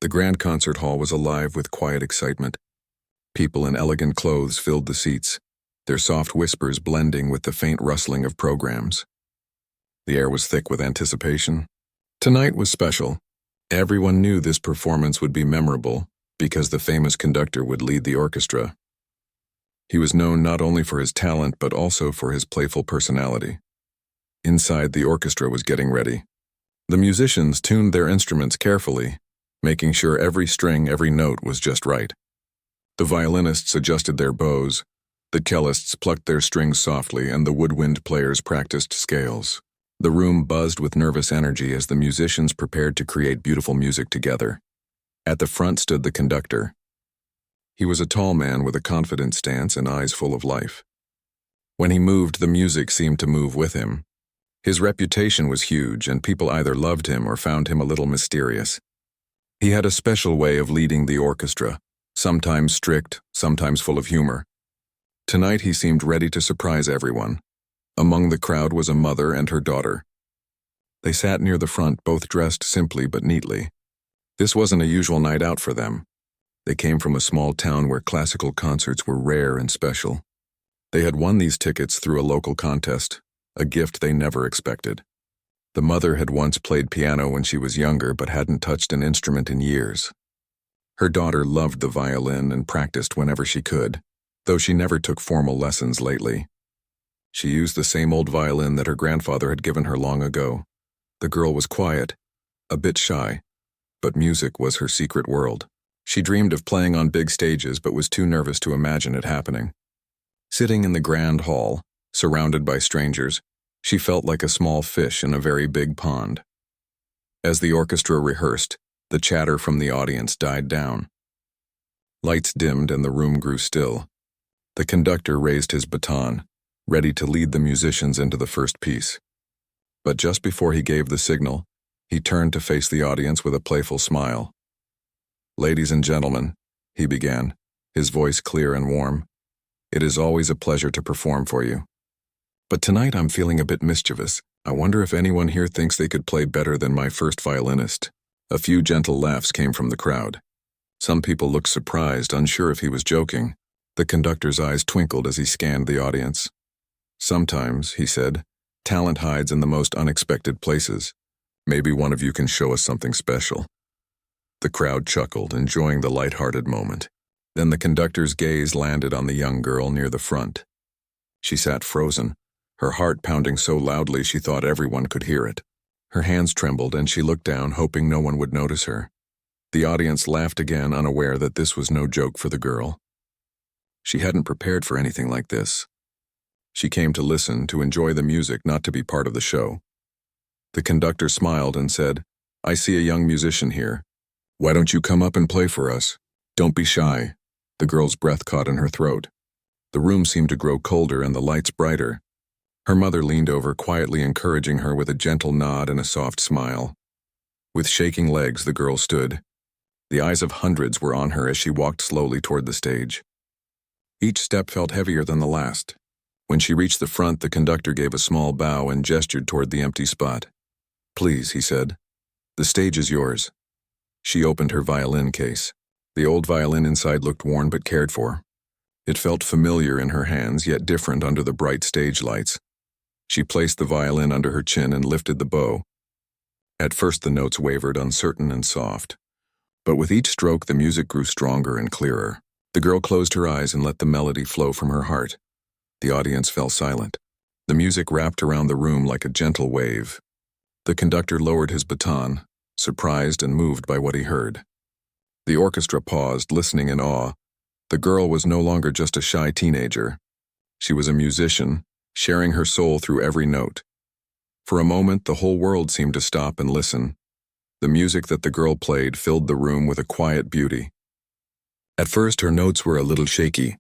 The grand concert hall was alive with quiet excitement. People in elegant clothes filled the seats, their soft whispers blending with the faint rustling of programs. The air was thick with anticipation. Tonight was special. Everyone knew this performance would be memorable because the famous conductor would lead the orchestra. He was known not only for his talent but also for his playful personality. Inside, the orchestra was getting ready. The musicians tuned their instruments carefully, making sure every string, every note was just right. The violinists adjusted their bows, the cellists plucked their strings softly, and the woodwind players practiced scales. The room buzzed with nervous energy as the musicians prepared to create beautiful music together. At the front stood the conductor. He was a tall man with a confident stance and eyes full of life. When he moved, the music seemed to move with him. His reputation was huge, and people either loved him or found him a little mysterious. He had a special way of leading the orchestra, sometimes strict, sometimes full of humor. Tonight he seemed ready to surprise everyone. Among the crowd was a mother and her daughter. They sat near the front, both dressed simply but neatly. This wasn't a usual night out for them. They came from a small town where classical concerts were rare and special. They had won these tickets through a local contest, a gift they never expected. The mother had once played piano when she was younger but hadn't touched an instrument in years. Her daughter loved the violin and practiced whenever she could, though she never took formal lessons lately. She used the same old violin that her grandfather had given her long ago. The girl was quiet, a bit shy, but music was her secret world. She dreamed of playing on big stages but was too nervous to imagine it happening. Sitting in the grand hall, surrounded by strangers, she felt like a small fish in a very big pond. As the orchestra rehearsed, the chatter from the audience died down. Lights dimmed and the room grew still. The conductor raised his baton, ready to lead the musicians into the first piece. But just before he gave the signal, he turned to face the audience with a playful smile. "Ladies and gentlemen," he began, his voice clear and warm, "it is always a pleasure to perform for you. But tonight I'm feeling a bit mischievous. I wonder if anyone here thinks they could play better than my first violinist." A few gentle laughs came from the crowd. Some people looked surprised, unsure if he was joking. The conductor's eyes twinkled as he scanned the audience. "Sometimes," he said, "talent hides in the most unexpected places. Maybe one of you can show us something special." The crowd chuckled, enjoying the light-hearted moment. Then the conductor's gaze landed on the young girl near the front. She sat frozen, her heart pounding so loudly she thought everyone could hear it. Her hands trembled and she looked down, hoping no one would notice her. The audience laughed again, unaware that this was no joke for the girl. She hadn't prepared for anything like this. She came to listen, to enjoy the music, not to be part of the show. The conductor smiled and said, "I see a young musician here. Why don't you come up and play for us? Don't be shy." The girl's breath caught in her throat. The room seemed to grow colder and the lights brighter. Her mother leaned over, quietly encouraging her with a gentle nod and a soft smile. With shaking legs, the girl stood. The eyes of hundreds were on her as she walked slowly toward the stage. Each step felt heavier than the last. When she reached the front, the conductor gave a small bow and gestured toward the empty spot. "Please," he said, "the stage is yours." She opened her violin case. The old violin inside looked worn but cared for. It felt familiar in her hands, yet different under the bright stage lights. She placed the violin under her chin and lifted the bow. At first the notes wavered, uncertain and soft. But with each stroke the music grew stronger and clearer. The girl closed her eyes and let the melody flow from her heart. The audience fell silent. The music wrapped around the room like a gentle wave. The conductor lowered his baton, surprised and moved by what he heard. The orchestra paused, listening in awe. The girl was no longer just a shy teenager. She was a musician, sharing her soul through every note. For a moment, the whole world seemed to stop and listen. The music that the girl played filled the room with a quiet beauty. At first, her notes were a little shaky,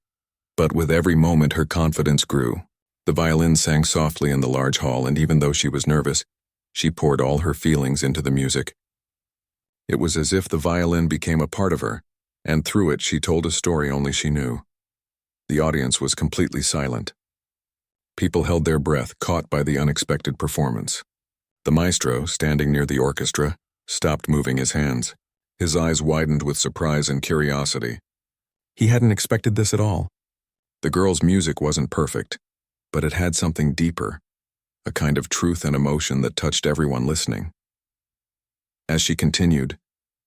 but with every moment her confidence grew. The violin sang softly in the large hall, and even though she was nervous, she poured all her feelings into the music. It was as if the violin became a part of her, and through it she told a story only she knew. The audience was completely silent. People held their breath, caught by the unexpected performance. The maestro, standing near the orchestra, stopped moving his hands. His eyes widened with surprise and curiosity. He hadn't expected this at all. The girl's music wasn't perfect, but it had something deeper, a kind of truth and emotion that touched everyone listening. As she continued,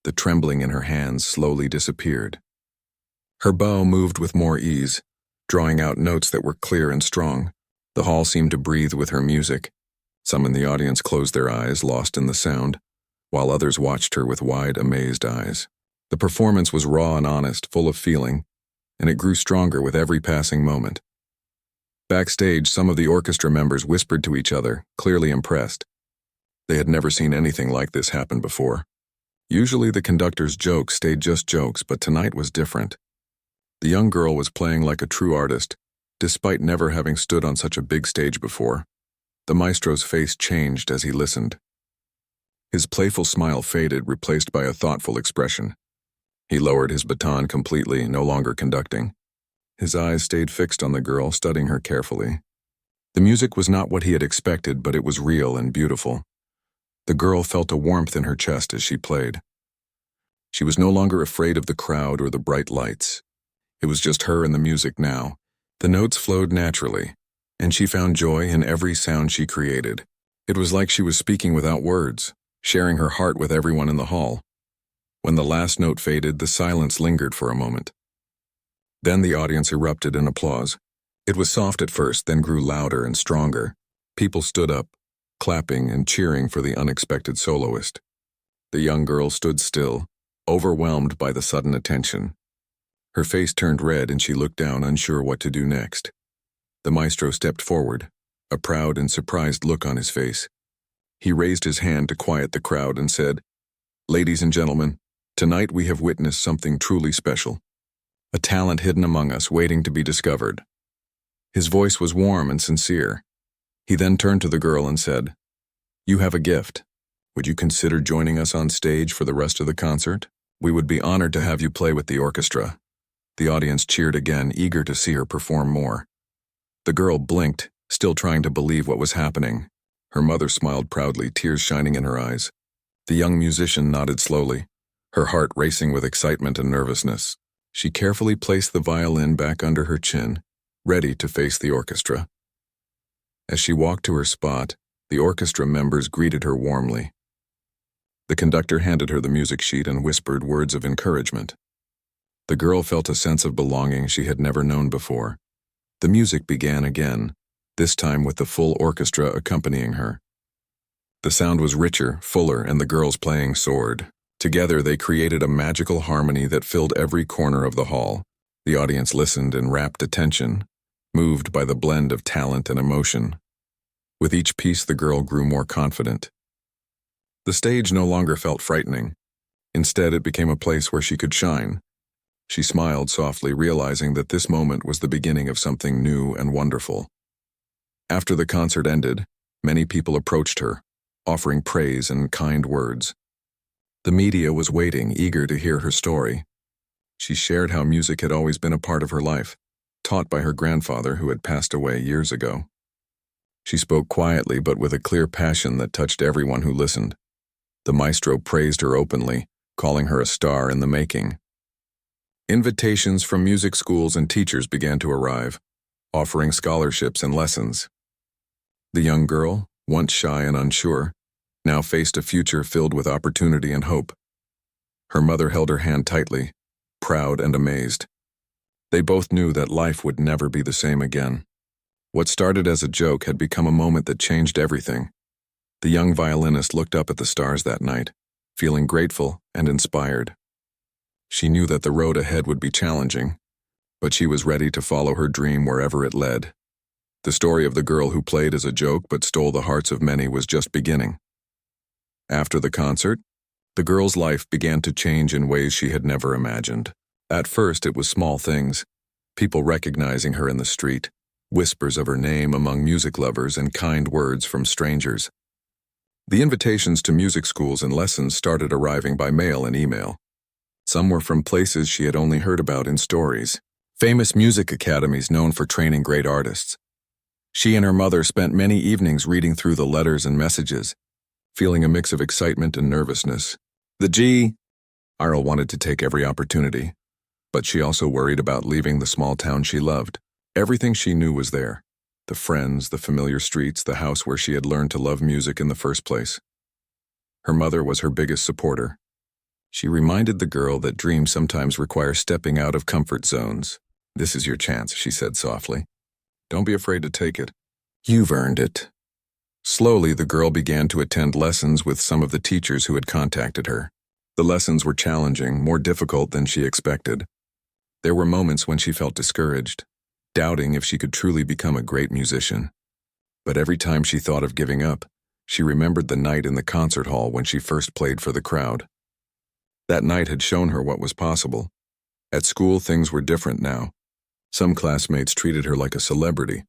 the trembling in her hands slowly disappeared. Her bow moved with more ease, drawing out notes that were clear and strong. The hall seemed to breathe with her music. Some in the audience closed their eyes, lost in the sound, while others watched her with wide, amazed eyes. The performance was raw and honest, full of feeling, and it grew stronger with every passing moment. Backstage, some of the orchestra members whispered to each other, clearly impressed. They had never seen anything like this happen before. Usually the conductor's jokes stayed just jokes, but tonight was different. The young girl was playing like a true artist, despite never having stood on such a big stage before. The maestro's face changed as he listened. His playful smile faded, replaced by a thoughtful expression. He lowered his baton completely, no longer conducting. His eyes stayed fixed on the girl, studying her carefully. The music was not what he had expected, but it was real and beautiful. The girl felt a warmth in her chest as she played. She was no longer afraid of the crowd or the bright lights. It was just her and the music now. The notes flowed naturally, and she found joy in every sound she created. It was like she was speaking without words, sharing her heart with everyone in the hall. When the last note faded, the silence lingered for a moment. Then the audience erupted in applause. It was soft at first, then grew louder and stronger. People stood up, clapping and cheering for the unexpected soloist. The young girl stood still, overwhelmed by the sudden attention. Her face turned red and she looked down, unsure what to do next. The maestro stepped forward, a proud and surprised look on his face. He raised his hand to quiet the crowd and said, "Ladies and gentlemen, tonight we have witnessed something truly special. A talent hidden among us waiting to be discovered." His voice was warm and sincere. He then turned to the girl and said, "You have a gift. Would you consider joining us on stage for the rest of the concert? We would be honored to have you play with the orchestra." The audience cheered again, eager to see her perform more. The girl blinked, still trying to believe what was happening. Her mother smiled proudly, tears shining in her eyes. The young musician nodded slowly, her heart racing with excitement and nervousness. She carefully placed the violin back under her chin, ready to face the orchestra. As she walked to her spot, the orchestra members greeted her warmly. The conductor handed her the music sheet and whispered words of encouragement. The girl felt a sense of belonging she had never known before. The music began again, this time with the full orchestra accompanying her. The sound was richer, fuller, and the girl's playing soared. Together they created a magical harmony that filled every corner of the hall. The audience listened in rapt attention, moved by the blend of talent and emotion. With each piece, the girl grew more confident. The stage no longer felt frightening. Instead, it became a place where she could shine. She smiled softly, realizing that this moment was the beginning of something new and wonderful. After the concert ended, many people approached her, offering praise and kind words. The media was waiting, eager to hear her story. She shared how music had always been a part of her life, taught by her grandfather who had passed away years ago. She spoke quietly but with a clear passion that touched everyone who listened. The maestro praised her openly, calling her a star in the making. Invitations from music schools and teachers began to arrive, offering scholarships and lessons. The young girl, once shy and unsure, now faced a future filled with opportunity and hope. Her mother held her hand tightly, proud and amazed. They both knew that life would never be the same again. What started as a joke had become a moment that changed everything. The young violinist looked up at the stars that night, feeling grateful and inspired. She knew that the road ahead would be challenging, but she was ready to follow her dream wherever it led. The story of the girl who played as a joke but stole the hearts of many was just beginning. After the concert, the girl's life began to change in ways she had never imagined. At first, it was small things, people recognizing her in the street, whispers of her name among music lovers, and kind words from strangers. The invitations to music schools and lessons started arriving by mail and email. Some were from places she had only heard about in stories, famous music academies known for training great artists. She and her mother spent many evenings reading through the letters and messages, feeling a mix of excitement and nervousness. The Irl wanted to take every opportunity, but she also worried about leaving the small town she loved. Everything she knew was there. The friends, the familiar streets, the house where she had learned to love music in the first place. Her mother was her biggest supporter. She reminded the girl that dreams sometimes require stepping out of comfort zones. "This is your chance," she said softly. "Don't be afraid to take it. You've earned it." Slowly, the girl began to attend lessons with some of the teachers who had contacted her. The lessons were challenging, more difficult than she expected. There were moments when she felt discouraged, doubting if she could truly become a great musician. But every time she thought of giving up, she remembered the night in the concert hall when she first played for the crowd. That night had shown her what was possible. At school, things were different now. Some classmates treated her like a celebrity,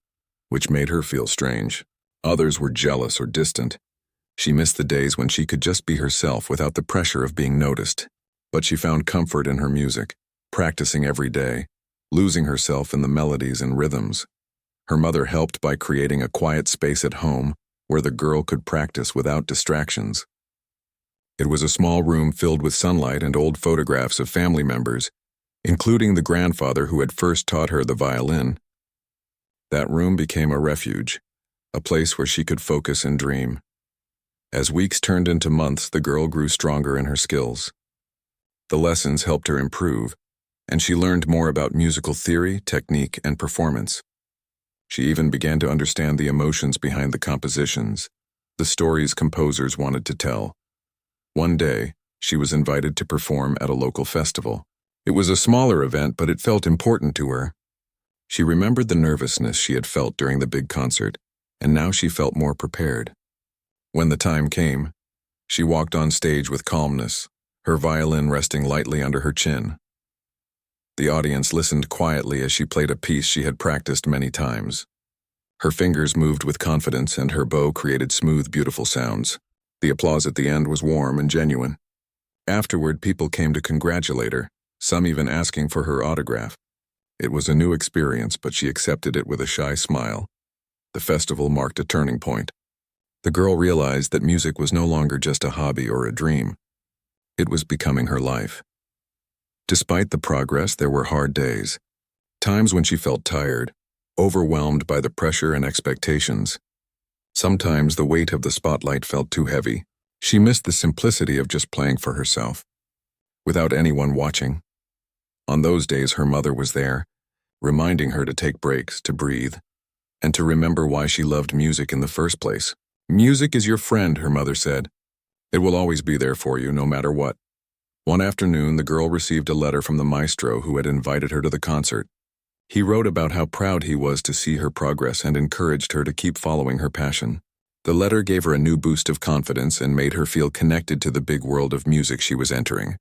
which made her feel strange. Others were jealous or distant. She missed the days when she could just be herself without the pressure of being noticed. But she found comfort in her music, practicing every day, losing herself in the melodies and rhythms. Her mother helped by creating a quiet space at home where the girl could practice without distractions. It was a small room filled with sunlight and old photographs of family members, including the grandfather who had first taught her the violin. That room became a refuge, a place where she could focus and dream. As weeks turned into months, the girl grew stronger in her skills. The lessons helped her improve, and she learned more about musical theory, technique, and performance. She even began to understand the emotions behind the compositions, the stories composers wanted to tell. One day, she was invited to perform at a local festival. It was a smaller event, but it felt important to her. She remembered the nervousness she had felt during the big concert, and now she felt more prepared. When the time came, she walked on stage with calmness, her violin resting lightly under her chin. The audience listened quietly as she played a piece she had practiced many times. Her fingers moved with confidence, and her bow created smooth, beautiful sounds. The applause at the end was warm and genuine. Afterward, people came to congratulate her, some even asking for her autograph. It was a new experience, but she accepted it with a shy smile. The festival marked a turning point. The girl realized that music was no longer just a hobby or a dream. It was becoming her life. Despite the progress, there were hard days. Times when she felt tired, overwhelmed by the pressure and expectations. Sometimes the weight of the spotlight felt too heavy. She missed the simplicity of just playing for herself, without anyone watching. On those days, her mother was there, reminding her to take breaks, to breathe, and to remember why she loved music in the first place. "Music is your friend," her mother said. "It will always be there for you, no matter what." One afternoon, the girl received a letter from the Maestro who had invited her to the concert. He wrote about how proud he was to see her progress and encouraged her to keep following her passion. The letter gave her a new boost of confidence and made her feel connected to the big world of music she was entering.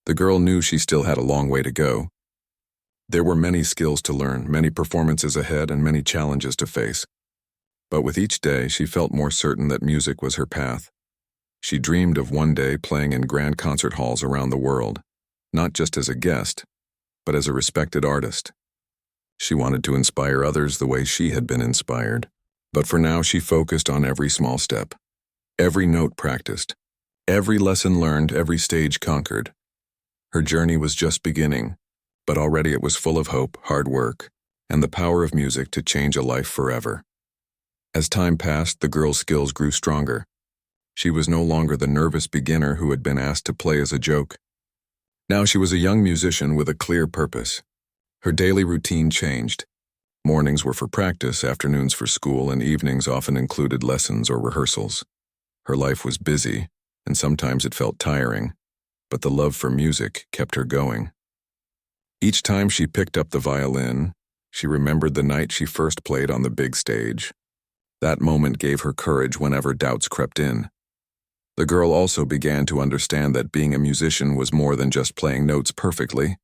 The girl knew she still had a long way to go. There were many skills to learn, many performances ahead, and many challenges to face. But with each day, she felt more certain that music was her path. She dreamed of one day playing in grand concert halls around the world, not just as a guest, but as a respected artist. She wanted to inspire others the way she had been inspired. But for now, she focused on every small step, every note practiced, every lesson learned, every stage conquered. Her journey was just beginning, but already it was full of hope, hard work, and the power of music to change a life forever. As time passed, the girl's skills grew stronger. She was no longer the nervous beginner who had been asked to play as a joke. Now she was a young musician with a clear purpose. Her daily routine changed. Mornings were for practice, afternoons for school, and evenings often included lessons or rehearsals. Her life was busy, and sometimes it felt tiring, but the love for music kept her going. Each time she picked up the violin, she remembered the night she first played on the big stage. That moment gave her courage whenever doubts crept in. The girl also began to understand that being a musician was more than just playing notes perfectly.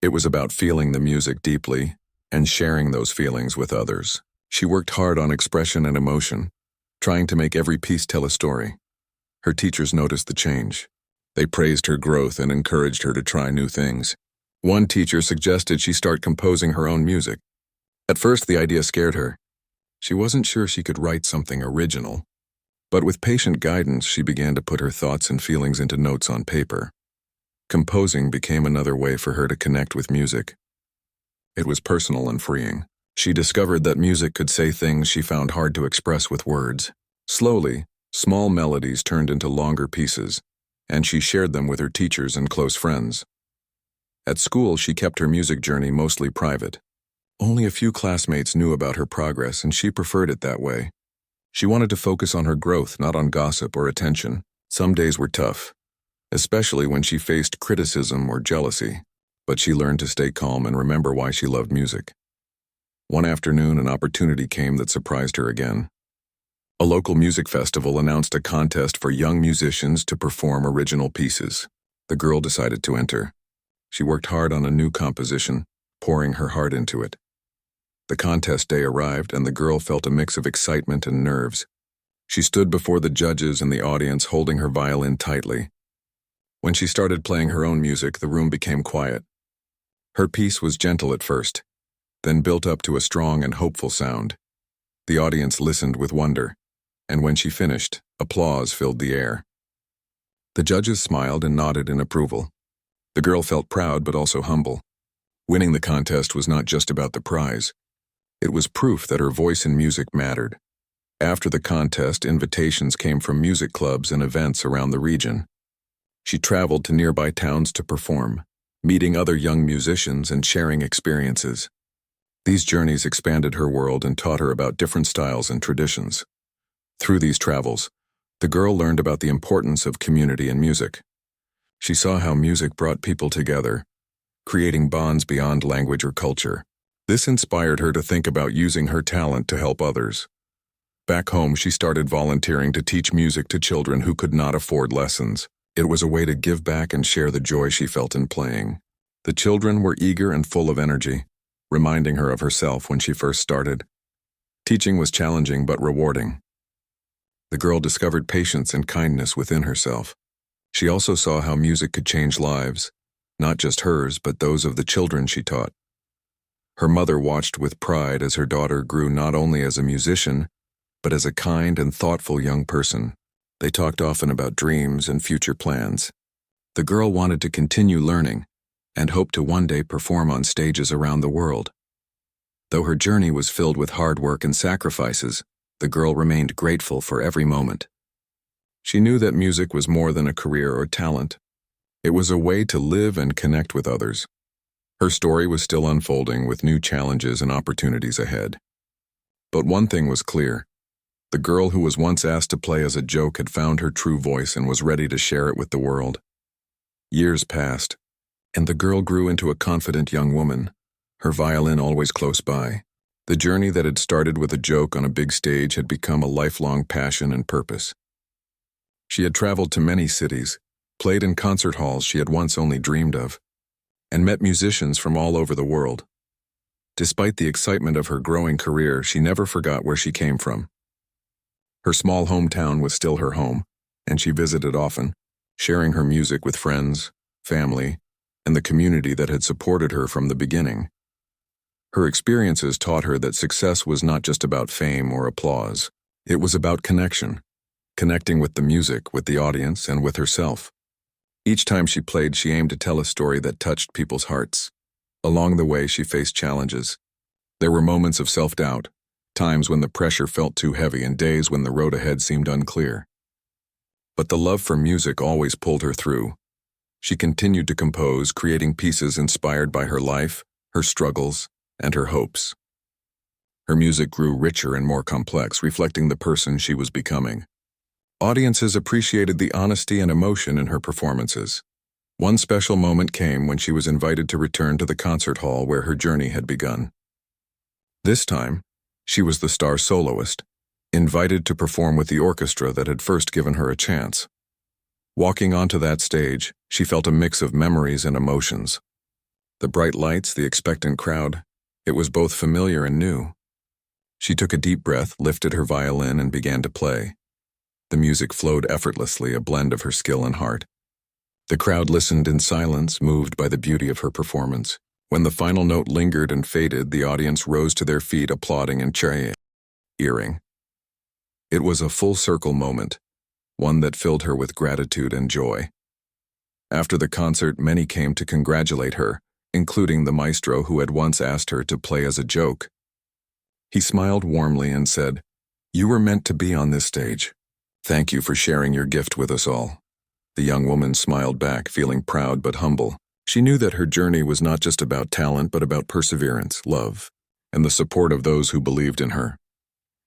It was about feeling the music deeply and sharing those feelings with others. She worked hard on expression and emotion, trying to make every piece tell a story. Her teachers noticed the change. They praised her growth and encouraged her to try new things. One teacher suggested she start composing her own music. At first, the idea scared her. She wasn't sure she could write something original. But with patient guidance, she began to put her thoughts and feelings into notes on paper. Composing became another way for her to connect with music. It was personal and freeing. She discovered that music could say things she found hard to express with words. Slowly, small melodies turned into longer pieces, and she shared them with her teachers and close friends. At school, she kept her music journey mostly private. Only a few classmates knew about her progress, and she preferred it that way. She wanted to focus on her growth, not on gossip or attention. Some days were tough, especially when she faced criticism or jealousy, but she learned to stay calm and remember why she loved music. One afternoon, an opportunity came that surprised her again. A local music festival announced a contest for young musicians to perform original pieces. The girl decided to enter. She worked hard on a new composition, pouring her heart into it. The contest day arrived, and the girl felt a mix of excitement and nerves. She stood before the judges and the audience, holding her violin tightly. When she started playing her own music, the room became quiet. Her piece was gentle at first, then built up to a strong and hopeful sound. The audience listened with wonder, and when she finished, applause filled the air. The judges smiled and nodded in approval. The girl felt proud but also humble. Winning the contest was not just about the prize. It was proof that her voice in music mattered. After the contest, invitations came from music clubs and events around the region. She traveled to nearby towns to perform, meeting other young musicians and sharing experiences. These journeys expanded her world and taught her about different styles and traditions. Through these travels, the girl learned about the importance of community in music. She saw how music brought people together, creating bonds beyond language or culture. This inspired her to think about using her talent to help others. Back home, she started volunteering to teach music to children who could not afford lessons. It was a way to give back and share the joy she felt in playing. The children were eager and full of energy, reminding her of herself when she first started. Teaching was challenging but rewarding. The girl discovered patience and kindness within herself. She also saw how music could change lives, not just hers, but those of the children she taught. Her mother watched with pride as her daughter grew not only as a musician, but as a kind and thoughtful young person. They talked often about dreams and future plans. The girl wanted to continue learning and hoped to one day perform on stages around the world. Though her journey was filled with hard work and sacrifices, the girl remained grateful for every moment. She knew that music was more than a career or talent. It was a way to live and connect with others. Her story was still unfolding, with new challenges and opportunities ahead. But one thing was clear. The girl who was once asked to play as a joke had found her true voice and was ready to share it with the world. Years passed, and the girl grew into a confident young woman, her violin always close by. The journey that had started with a joke on a big stage had become a lifelong passion and purpose. She had traveled to many cities, played in concert halls she had once only dreamed of, and met musicians from all over the world. Despite the excitement of her growing career, she never forgot where she came from. Her small hometown was still her home, and she visited often, sharing her music with friends, family, and the community that had supported her from the beginning. Her experiences taught her that success was not just about fame or applause. It was about connection, connecting with the music, with the audience, and with herself. Each time she played, she aimed to tell a story that touched people's hearts. Along the way, she faced challenges. There were moments of self-doubt, times when the pressure felt too heavy, and days when the road ahead seemed unclear. But the love for music always pulled her through. She continued to compose, creating pieces inspired by her life, her struggles, and her hopes. Her music grew richer and more complex, reflecting the person she was becoming. Audiences appreciated the honesty and emotion in her performances. One special moment came when she was invited to return to the concert hall where her journey had begun. This time, she was the star soloist, invited to perform with the orchestra that had first given her a chance. Walking onto that stage, she felt a mix of memories and emotions. The bright lights, the expectant crowd, it was both familiar and new. She took a deep breath, lifted her violin, and began to play. The music flowed effortlessly, a blend of her skill and heart. The crowd listened in silence, moved by the beauty of her performance. When the final note lingered and faded, the audience rose to their feet, applauding and cheering. It was a full-circle moment, one that filled her with gratitude and joy. After the concert, many came to congratulate her, including the maestro who had once asked her to play as a joke. He smiled warmly and said, "You were meant to be on this stage. Thank you for sharing your gift with us all." The young woman smiled back, feeling proud but humble. She knew that her journey was not just about talent but about perseverance, love, and the support of those who believed in her.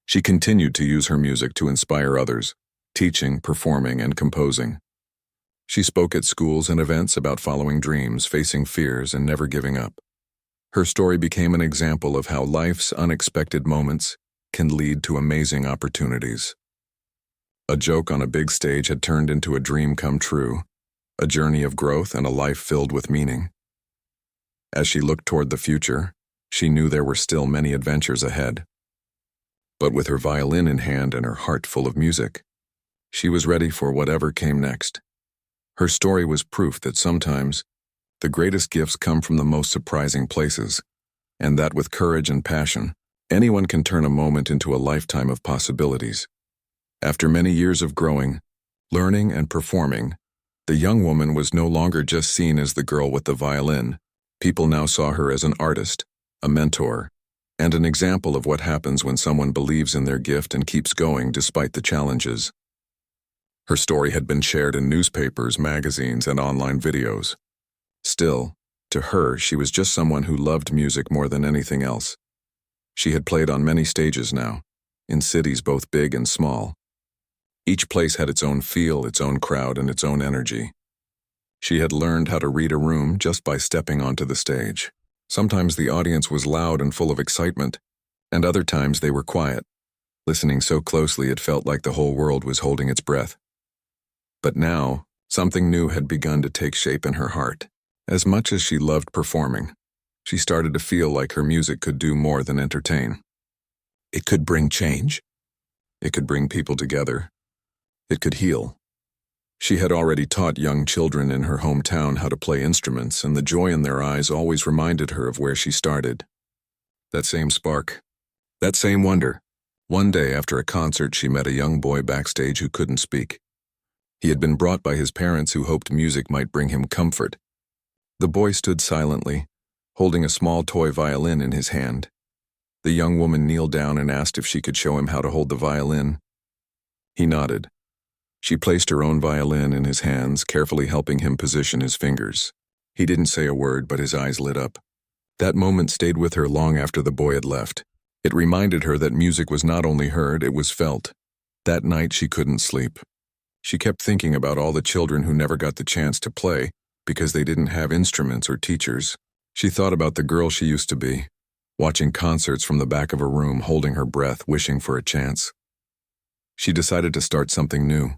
She continued to use her music to inspire others, teaching, performing, and composing. She spoke at schools and events about following dreams, facing fears, and never giving up. Her story became an example of how life's unexpected moments can lead to amazing opportunities. A joke on a big stage had turned into a dream come true, a journey of growth and a life filled with meaning. As she looked toward the future, she knew there were still many adventures ahead. But with her violin in hand and her heart full of music, she was ready for whatever came next. Her story was proof that sometimes the greatest gifts come from the most surprising places, and that with courage and passion, anyone can turn a moment into a lifetime of possibilities. After many years of growing, learning, and performing, the young woman was no longer just seen as the girl with the violin. People now saw her as an artist, a mentor, and an example of what happens when someone believes in their gift and keeps going despite the challenges. Her story had been shared in newspapers, magazines, and online videos. Still, to her, she was just someone who loved music more than anything else. She had played on many stages now, in cities both big and small. Each place had its own feel, its own crowd, and its own energy. She had learned how to read a room just by stepping onto the stage. Sometimes the audience was loud and full of excitement, and other times they were quiet, listening so closely it felt like the whole world was holding its breath. But now, something new had begun to take shape in her heart. As much as she loved performing, she started to feel like her music could do more than entertain. It could bring change. It could bring people together. It could heal. She had already taught young children in her hometown how to play instruments, and the joy in their eyes always reminded her of where she started. That same spark, that same wonder. One day after a concert, she met a young boy backstage who couldn't speak. He had been brought by his parents who hoped music might bring him comfort. The boy stood silently, holding a small toy violin in his hand. The young woman kneeled down and asked if she could show him how to hold the violin. He nodded. She placed her own violin in his hands, carefully helping him position his fingers. He didn't say a word, but his eyes lit up. That moment stayed with her long after the boy had left. It reminded her that music was not only heard, it was felt. That night she couldn't sleep. She kept thinking about all the children who never got the chance to play because they didn't have instruments or teachers. She thought about the girl she used to be, watching concerts from the back of a room, holding her breath, wishing for a chance. She decided to start something new.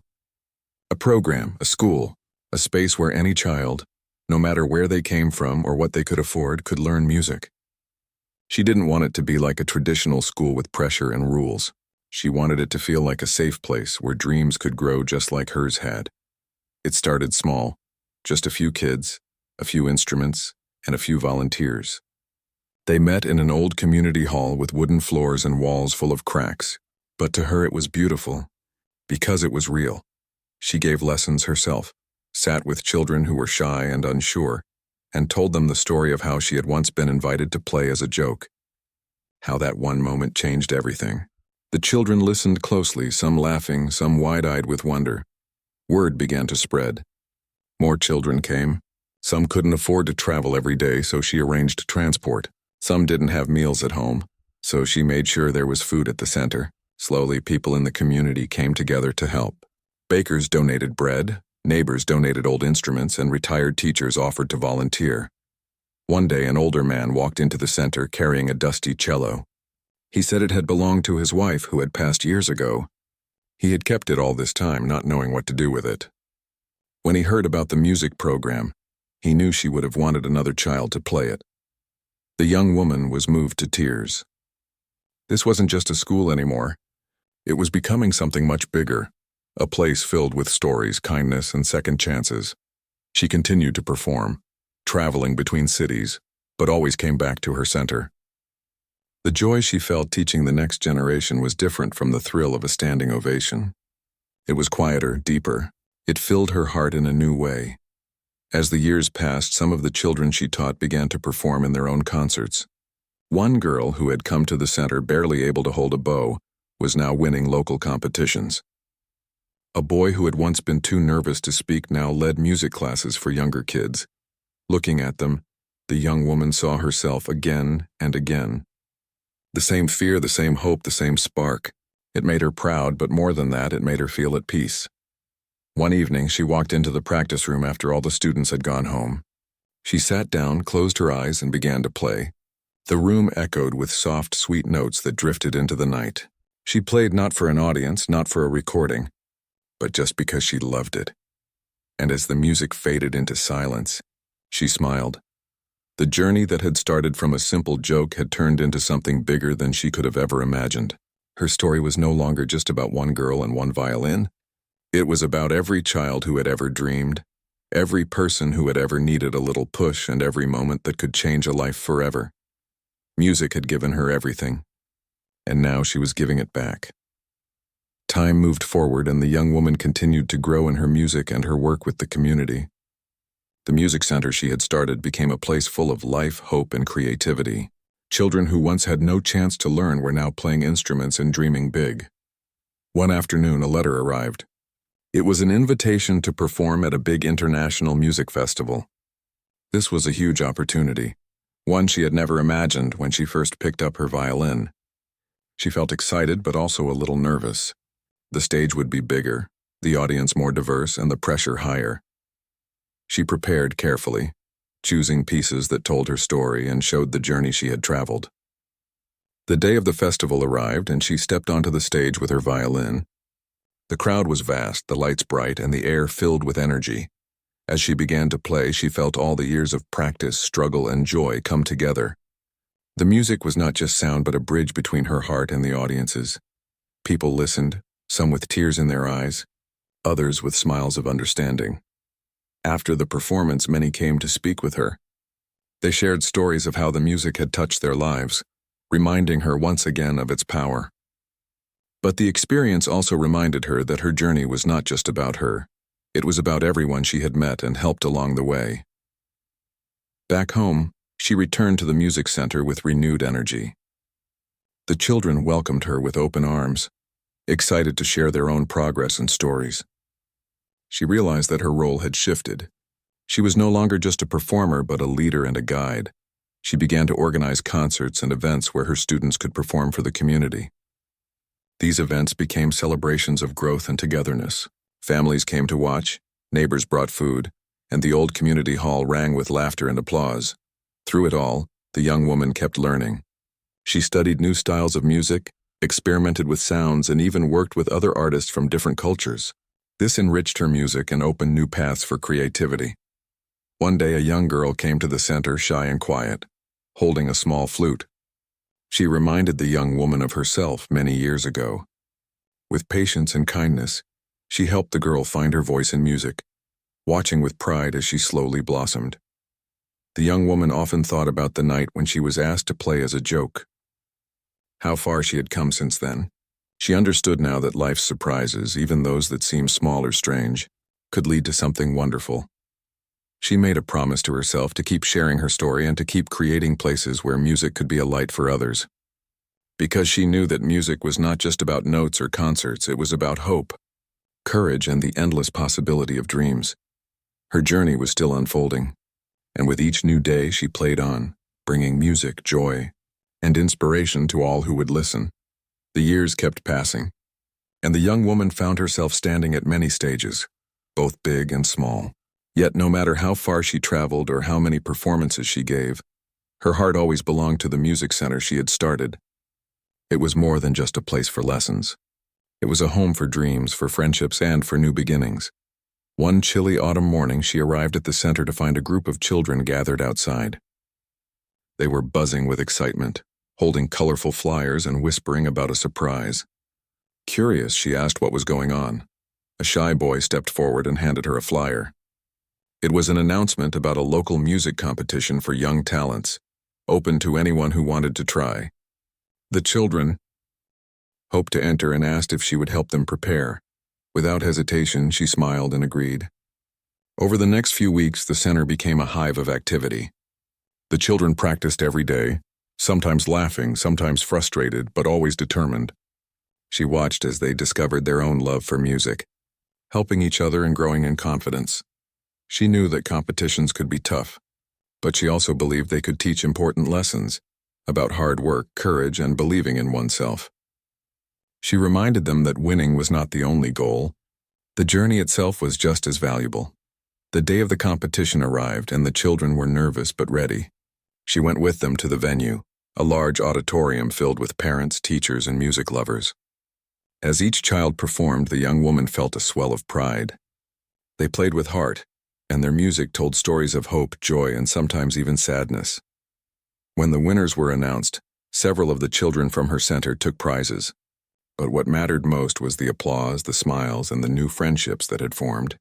A program, a school, a space where any child, no matter where they came from or what they could afford, could learn music. She didn't want it to be like a traditional school with pressure and rules. She wanted it to feel like a safe place where dreams could grow just like hers had. It started small, just a few kids, a few instruments, and a few volunteers. They met in an old community hall with wooden floors and walls full of cracks, but to her it was beautiful, because it was real. She gave lessons herself, sat with children who were shy and unsure, and told them the story of how she had once been invited to play as a joke. How that one moment changed everything. The children listened closely, some laughing, some wide-eyed with wonder. Word began to spread. More children came. Some couldn't afford to travel every day, so she arranged transport. Some didn't have meals at home, so she made sure there was food at the center. Slowly, people in the community came together to help. Bakers donated bread, neighbors donated old instruments, and retired teachers offered to volunteer. One day, an older man walked into the center carrying a dusty cello. He said it had belonged to his wife, who had passed years ago. He had kept it all this time, not knowing what to do with it. When he heard about the music program, he knew she would have wanted another child to play it. The young woman was moved to tears. This wasn't just a school anymore. It was becoming something much bigger, a place filled with stories, kindness, and second chances. She continued to perform, traveling between cities, but always came back to her center. The joy she felt teaching the next generation was different from the thrill of a standing ovation. It was quieter, deeper. It filled her heart in a new way. As the years passed, some of the children she taught began to perform in their own concerts. One girl who had come to the center barely able to hold a bow was now winning local competitions. A boy who had once been too nervous to speak now led music classes for younger kids. Looking at them, the young woman saw herself again and again. The same fear, the same hope, the same spark. It made her proud, but more than that, it made her feel at peace. One evening, she walked into the practice room after all the students had gone home. She sat down, closed her eyes, and began to play. The room echoed with soft, sweet notes that drifted into the night. She played not for an audience, not for a recording, but just because she loved it. And as the music faded into silence, she smiled. The journey that had started from a simple joke had turned into something bigger than she could have ever imagined. Her story was no longer just about one girl and one violin. It was about every child who had ever dreamed, every person who had ever needed a little push, and every moment that could change a life forever. Music had given her everything, and now she was giving it back. Time moved forward, and the young woman continued to grow in her music and her work with the community. The music center she had started became a place full of life, hope, and creativity. Children who once had no chance to learn were now playing instruments and dreaming big. One afternoon, a letter arrived. It was an invitation to perform at a big international music festival. This was a huge opportunity, one she had never imagined when she first picked up her violin. She felt excited but also a little nervous. The stage would be bigger, the audience more diverse, and the pressure higher. She prepared carefully, choosing pieces that told her story and showed the journey she had traveled. The day of the festival arrived, and she stepped onto the stage with her violin. The crowd was vast, the lights bright, and the air filled with energy. As she began to play, she felt all the years of practice, struggle, and joy come together. The music was not just sound, but a bridge between her heart and the audience's. People listened, some with tears in their eyes, others with smiles of understanding. After the performance, many came to speak with her. They shared stories of how the music had touched their lives, reminding her once again of its power. But the experience also reminded her that her journey was not just about her. It was about everyone she had met and helped along the way. Back home, she returned to the music center with renewed energy. The children welcomed her with open arms, excited to share their own progress and stories. She realized that her role had shifted. She was no longer just a performer, but a leader and a guide. She began to organize concerts and events where her students could perform for the community. These events became celebrations of growth and togetherness. Families came to watch, neighbors brought food, and the old community hall rang with laughter and applause. Through it all, the young woman kept learning. She studied new styles of music, experimented with sounds, and even worked with other artists from different cultures. This enriched her music and opened new paths for creativity. One day, a young girl came to the center, shy and quiet, holding a small flute. She reminded the young woman of herself many years ago. With patience and kindness, she helped the girl find her voice in music, watching with pride as she slowly blossomed. The young woman often thought about the night when she was asked to play as a joke. How far she had come since then. She understood now that life's surprises, even those that seem small or strange, could lead to something wonderful. She made a promise to herself to keep sharing her story and to keep creating places where music could be a light for others. Because she knew that music was not just about notes or concerts, it was about hope, courage, and the endless possibility of dreams. Her journey was still unfolding, and with each new day she played on, bringing music, joy, and inspiration to all who would listen. The years kept passing, and the young woman found herself standing at many stages, both big and small. Yet no matter how far she traveled or how many performances she gave, her heart always belonged to the music center she had started. It was more than just a place for lessons. It was a home for dreams, for friendships, and for new beginnings. One chilly autumn morning, she arrived at the center to find a group of children gathered outside. They were buzzing with excitement, holding colorful flyers and whispering about a surprise. Curious, she asked what was going on. A shy boy stepped forward and handed her a flyer. It was an announcement about a local music competition for young talents, open to anyone who wanted to try. The children hoped to enter and asked if she would help them prepare. Without hesitation, she smiled and agreed. Over the next few weeks, the center became a hive of activity. The children practiced every day, sometimes laughing, sometimes frustrated, but always determined. She watched as they discovered their own love for music, helping each other and growing in confidence. She knew that competitions could be tough, but she also believed they could teach important lessons about hard work, courage, and believing in oneself. She reminded them that winning was not the only goal. The journey itself was just as valuable. The day of the competition arrived, and the children were nervous but ready. She went with them to the venue, a large auditorium filled with parents, teachers, and music lovers. As each child performed, the young woman felt a swell of pride. They played with heart, and their music told stories of hope, joy, and sometimes even sadness. When the winners were announced, several of the children from her center took prizes. But what mattered most was the applause, the smiles, and the new friendships that had formed.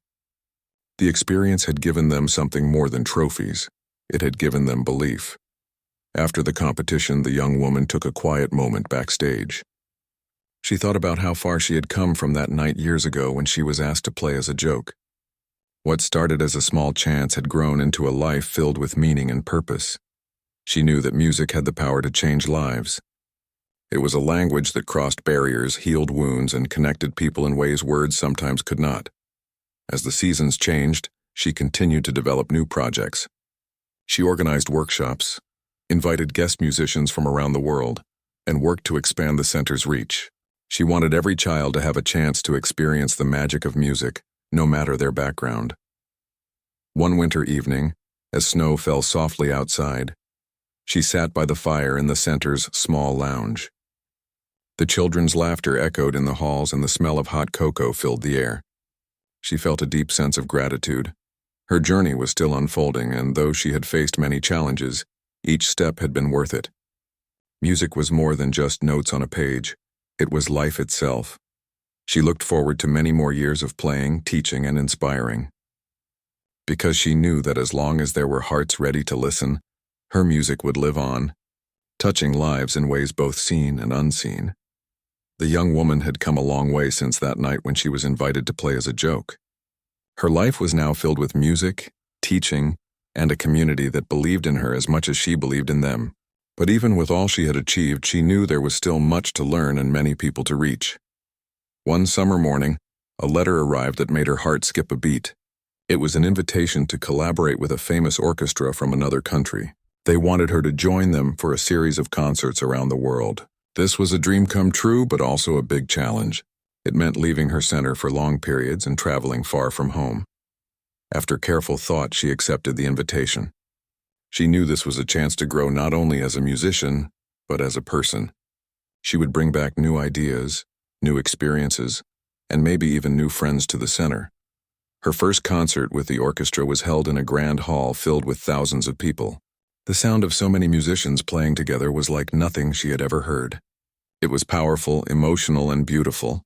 The experience had given them something more than trophies. It had given them belief. After the competition, the young woman took a quiet moment backstage. She thought about how far she had come from that night years ago when she was asked to play as a joke. What started as a small chance had grown into a life filled with meaning and purpose. She knew that music had the power to change lives. It was a language that crossed barriers, healed wounds, and connected people in ways words sometimes could not. As the seasons changed, she continued to develop new projects. She organized workshops, invited guest musicians from around the world, and worked to expand the center's reach. She wanted every child to have a chance to experience the magic of music, no matter their background. One winter evening, as snow fell softly outside, she sat by the fire in the center's small lounge. The children's laughter echoed in the halls, and the smell of hot cocoa filled the air. She felt a deep sense of gratitude. Her journey was still unfolding, and though she had faced many challenges, each step had been worth it. Music was more than just notes on a page. It was life itself. She looked forward to many more years of playing, teaching, and inspiring. Because she knew that as long as there were hearts ready to listen, her music would live on, touching lives in ways both seen and unseen. The young woman had come a long way since that night when she was invited to play as a joke. Her life was now filled with music, teaching, and a community that believed in her as much as she believed in them. But even with all she had achieved, she knew there was still much to learn and many people to reach. One summer morning, a letter arrived that made her heart skip a beat. It was an invitation to collaborate with a famous orchestra from another country. They wanted her to join them for a series of concerts around the world. This was a dream come true, but also a big challenge. It meant leaving her center for long periods and traveling far from home. After careful thought, she accepted the invitation. She knew this was a chance to grow not only as a musician, but as a person. She would bring back new ideas, new experiences, and maybe even new friends to the center. Her first concert with the orchestra was held in a grand hall filled with thousands of people. The sound of so many musicians playing together was like nothing she had ever heard. It was powerful, emotional, and beautiful.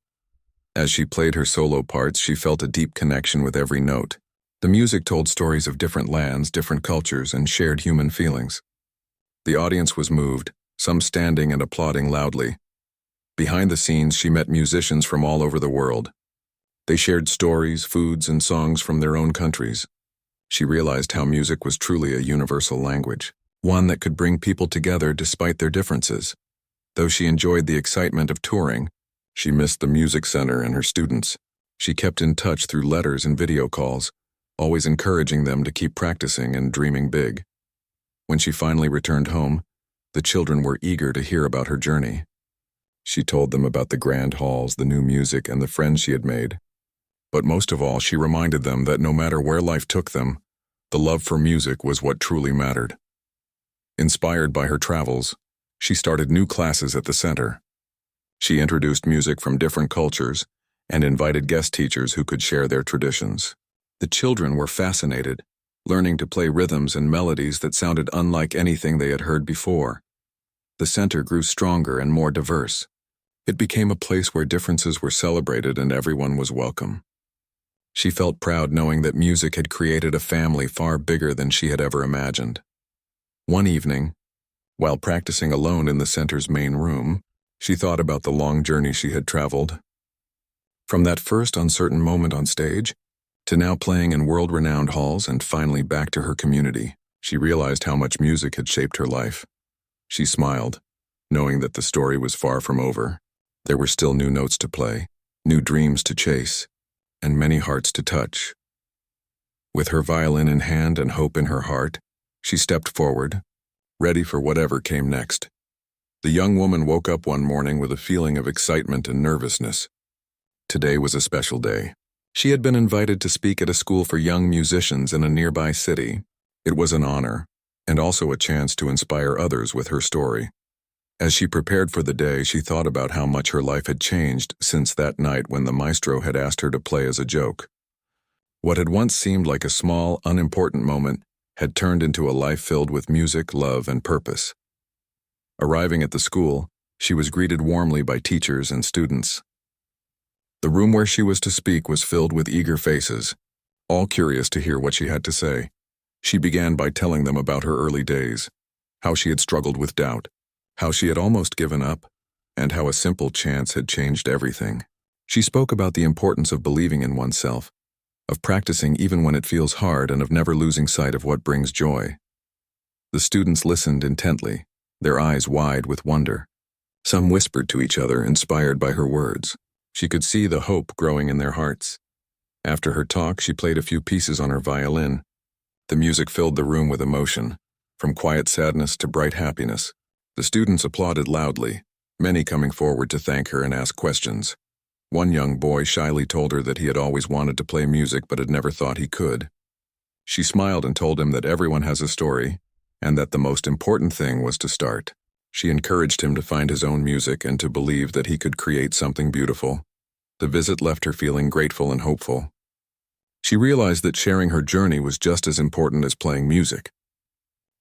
As she played her solo parts, she felt a deep connection with every note. The music told stories of different lands, different cultures, and shared human feelings. The audience was moved, some standing and applauding loudly. Behind the scenes, she met musicians from all over the world. They shared stories, foods, and songs from their own countries. She realized how music was truly a universal language, one that could bring people together despite their differences. Though she enjoyed the excitement of touring, she missed the music center and her students. She kept in touch through letters and video calls, always encouraging them to keep practicing and dreaming big. When she finally returned home, the children were eager to hear about her journey. She told them about the grand halls, the new music, and the friends she had made. But most of all, she reminded them that no matter where life took them, the love for music was what truly mattered. Inspired by her travels, she started new classes at the center. She introduced music from different cultures and invited guest teachers who could share their traditions. The children were fascinated, learning to play rhythms and melodies that sounded unlike anything they had heard before. The center grew stronger and more diverse. It became a place where differences were celebrated and everyone was welcome. She felt proud knowing that music had created a family far bigger than she had ever imagined. One evening, while practicing alone in the center's main room, she thought about the long journey she had traveled. From that first uncertain moment on stage, to now playing in world-renowned halls and finally back to her community, she realized how much music had shaped her life. She smiled, knowing that the story was far from over. There were still new notes to play, new dreams to chase, and many hearts to touch. With her violin in hand and hope in her heart, she stepped forward, ready for whatever came next. The young woman woke up one morning with a feeling of excitement and nervousness. Today was a special day. She had been invited to speak at a school for young musicians in a nearby city. It was an honor, and also a chance to inspire others with her story. As she prepared for the day, she thought about how much her life had changed since that night when the maestro had asked her to play as a joke. What had once seemed like a small, unimportant moment had turned into a life filled with music, love, and purpose. Arriving at the school, she was greeted warmly by teachers and students. The room where she was to speak was filled with eager faces, all curious to hear what she had to say. She began by telling them about her early days, how she had struggled with doubt, how she had almost given up, and how a simple chance had changed everything. She spoke about the importance of believing in oneself, of practicing even when it feels hard, and of never losing sight of what brings joy. The students listened intently, their eyes wide with wonder. Some whispered to each other, inspired by her words. She could see the hope growing in their hearts. After her talk, she played a few pieces on her violin. The music filled the room with emotion, from quiet sadness to bright happiness. The students applauded loudly, many coming forward to thank her and ask questions. One young boy shyly told her that he had always wanted to play music but had never thought he could. She smiled and told him that everyone has a story, and that the most important thing was to start. She encouraged him to find his own music and to believe that he could create something beautiful. The visit left her feeling grateful and hopeful. She realized that sharing her journey was just as important as playing music.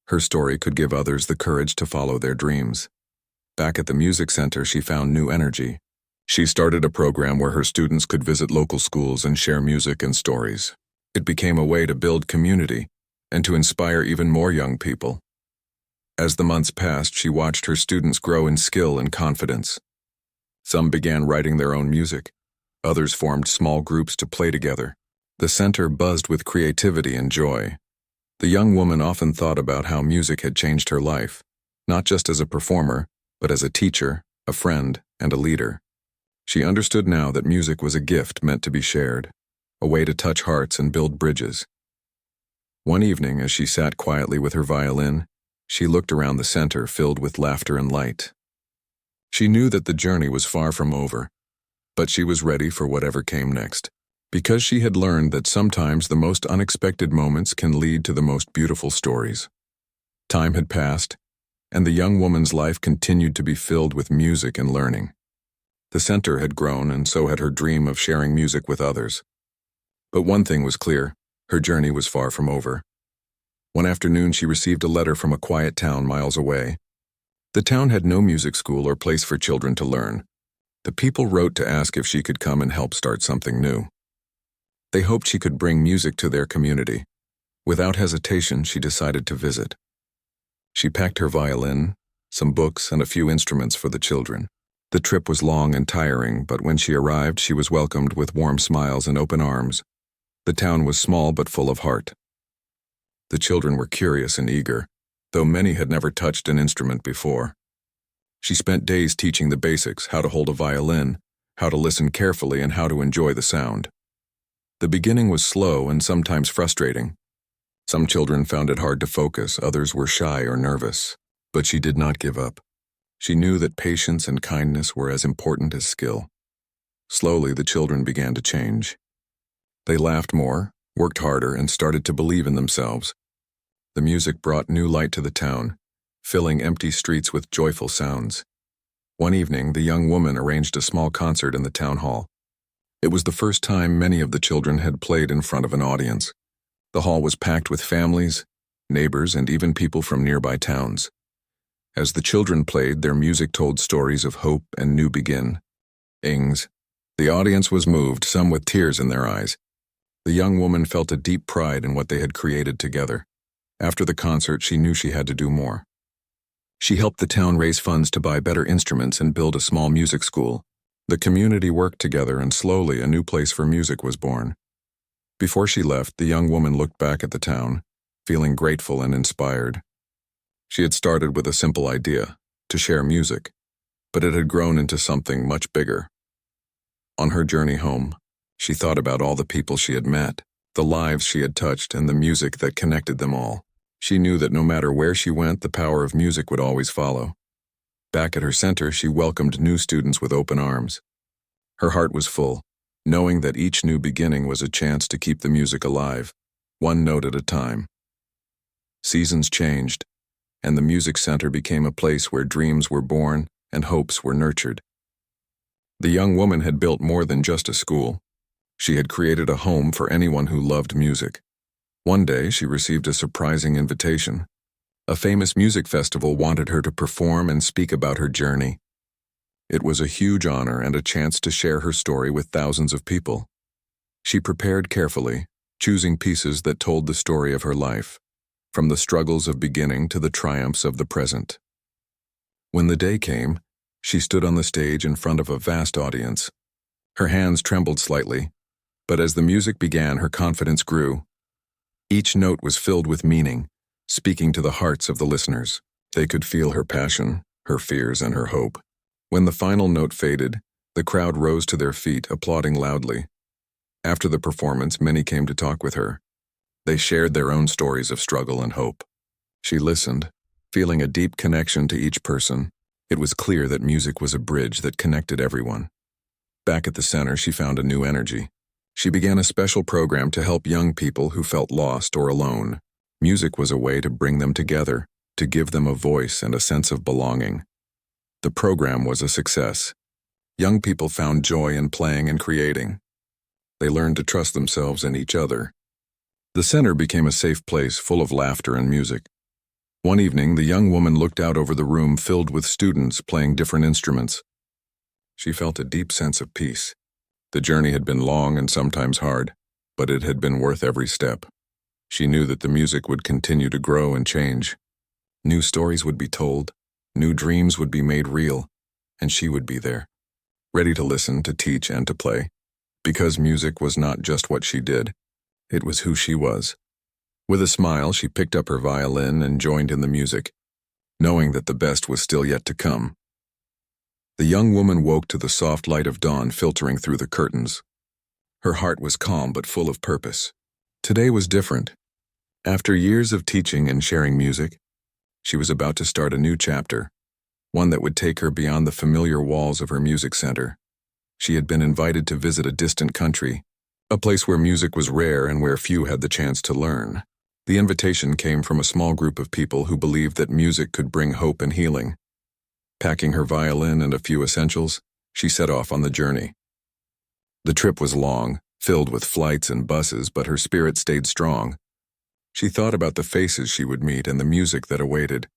Her story could give others the courage to follow their dreams. Back at the music center, she found new energy. She started a program where her students could visit local schools and share music and stories. It became a way to build community and to inspire even more young people. As the months passed, she watched her students grow in skill and confidence. Some began writing their own music. Others formed small groups to play together. The center buzzed with creativity and joy. The young woman often thought about how music had changed her life, not just as a performer, but as a teacher, a friend, and a leader. She understood now that music was a gift meant to be shared, a way to touch hearts and build bridges. One evening, as she sat quietly with her violin, she looked around the center filled with laughter and light. She knew that the journey was far from over, but she was ready for whatever came next, because she had learned that sometimes the most unexpected moments can lead to the most beautiful stories. Time had passed, and the young woman's life continued to be filled with music and learning. The center had grown, and so had her dream of sharing music with others. But one thing was clear: her journey was far from over. One afternoon, she received a letter from a quiet town miles away. The town had no music school or place for children to learn. The people wrote to ask if she could come and help start something new. They hoped she could bring music to their community. Without hesitation, she decided to visit. She packed her violin, some books, and a few instruments for the children. The trip was long and tiring, but when she arrived, she was welcomed with warm smiles and open arms. The town was small but full of heart. The children were curious and eager, though many had never touched an instrument before. She spent days teaching the basics: how to hold a violin, how to listen carefully, and how to enjoy the sound. The beginning was slow and sometimes frustrating. Some children found it hard to focus, others were shy or nervous. But she did not give up. She knew that patience and kindness were as important as skill. Slowly, the children began to change. They laughed more, worked harder, and started to believe in themselves. The music brought new light to the town, filling empty streets with joyful sounds. One evening, the young woman arranged a small concert in the town hall. It was the first time many of the children had played in front of an audience. The hall was packed with families, neighbors, and even people from nearby towns. As the children played, their music told stories of hope and new beginnings. The audience was moved, some with tears in their eyes. The young woman felt a deep pride in what they had created together. After the concert, she knew she had to do more. She helped the town raise funds to buy better instruments and build a small music school. The community worked together, and slowly a new place for music was born. Before she left, the young woman looked back at the town, feeling grateful and inspired. She had started with a simple idea, to share music, but it had grown into something much bigger. On her journey home, she thought about all the people she had met, the lives she had touched, and the music that connected them all. She knew that no matter where she went, the power of music would always follow. Back at her center, she welcomed new students with open arms. Her heart was full, knowing that each new beginning was a chance to keep the music alive, one note at a time. Seasons changed, and the music center became a place where dreams were born and hopes were nurtured. The young woman had built more than just a school. She had created a home for anyone who loved music. One day, she received a surprising invitation. A famous music festival wanted her to perform and speak about her journey. It was a huge honor and a chance to share her story with thousands of people. She prepared carefully, choosing pieces that told the story of her life, from the struggles of beginning to the triumphs of the present. When the day came, she stood on the stage in front of a vast audience. Her hands trembled slightly, but as the music began, her confidence grew. Each note was filled with meaning, speaking to the hearts of the listeners. They could feel her passion, her fears, and her hope. When the final note faded, the crowd rose to their feet, applauding loudly. After the performance, many came to talk with her. They shared their own stories of struggle and hope. She listened, feeling a deep connection to each person. It was clear that music was a bridge that connected everyone. Back at the center, she found a new energy. She began a special program to help young people who felt lost or alone. Music was a way to bring them together, to give them a voice and a sense of belonging. The program was a success. Young people found joy in playing and creating. They learned to trust themselves and each other. The center became a safe place full of laughter and music. One evening, the young woman looked out over the room filled with students playing different instruments. She felt a deep sense of peace. The journey had been long and sometimes hard, but it had been worth every step. She knew that the music would continue to grow and change. New stories would be told, new dreams would be made real, and she would be there, ready to listen, to teach, and to play. Because music was not just what she did, it was who she was. With a smile, she picked up her violin and joined in the music, knowing that the best was still yet to come. The young woman woke to the soft light of dawn filtering through the curtains. Her heart was calm but full of purpose. Today was different. After years of teaching and sharing music, she was about to start a new chapter, one that would take her beyond the familiar walls of her music center. She had been invited to visit a distant country, a place where music was rare and where few had the chance to learn. The invitation came from a small group of people who believed that music could bring hope and healing. Packing her violin and a few essentials, she set off on the journey. The trip was long, filled with flights and buses, but her spirit stayed strong. She thought about the faces she would meet and the music that awaited.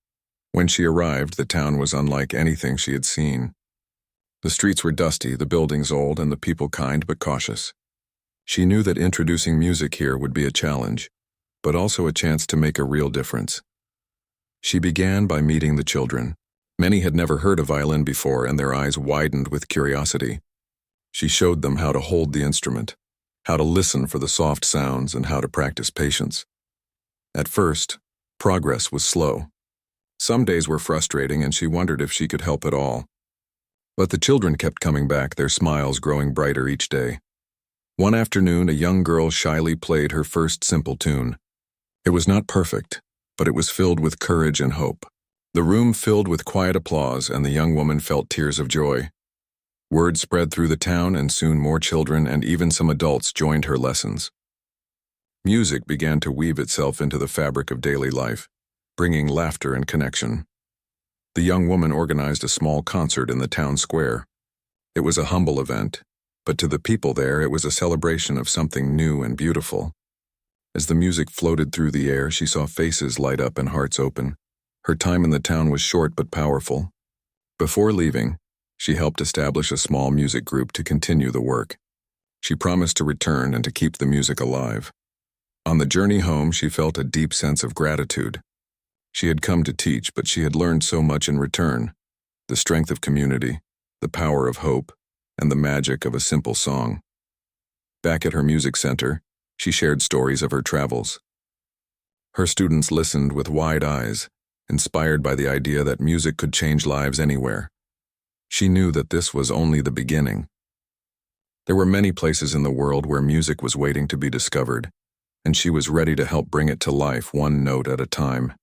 When she arrived, the town was unlike anything she had seen. The streets were dusty, the buildings old, and the people kind but cautious. She knew that introducing music here would be a challenge, but also a chance to make a real difference. She began by meeting the children. Many had never heard a violin before, and their eyes widened with curiosity. She showed them how to hold the instrument, how to listen for the soft sounds, and how to practice patience. At first, progress was slow. Some days were frustrating, and she wondered if she could help at all. But the children kept coming back, their smiles growing brighter each day. One afternoon, a young girl shyly played her first simple tune. It was not perfect, but it was filled with courage and hope. The room filled with quiet applause, and the young woman felt tears of joy. Word spread through the town, and soon more children and even some adults joined her lessons. Music began to weave itself into the fabric of daily life, bringing laughter and connection. The young woman organized a small concert in the town square. It was a humble event, but to the people there it was a celebration of something new and beautiful. As the music floated through the air, she saw faces light up and hearts open. Her time in the town was short but powerful. Before leaving, she helped establish a small music group to continue the work. She promised to return and to keep the music alive. On the journey home, she felt a deep sense of gratitude. She had come to teach, but she had learned so much in return: the strength of community, the power of hope, and the magic of a simple song. Back at her music center, She shared stories of her travels. Her students listened with wide eyes, inspired by the idea that music could change lives anywhere. She knew that this was only the beginning. There were many places in the world where music was waiting to be discovered, and she was ready to help bring it to life one note at a time.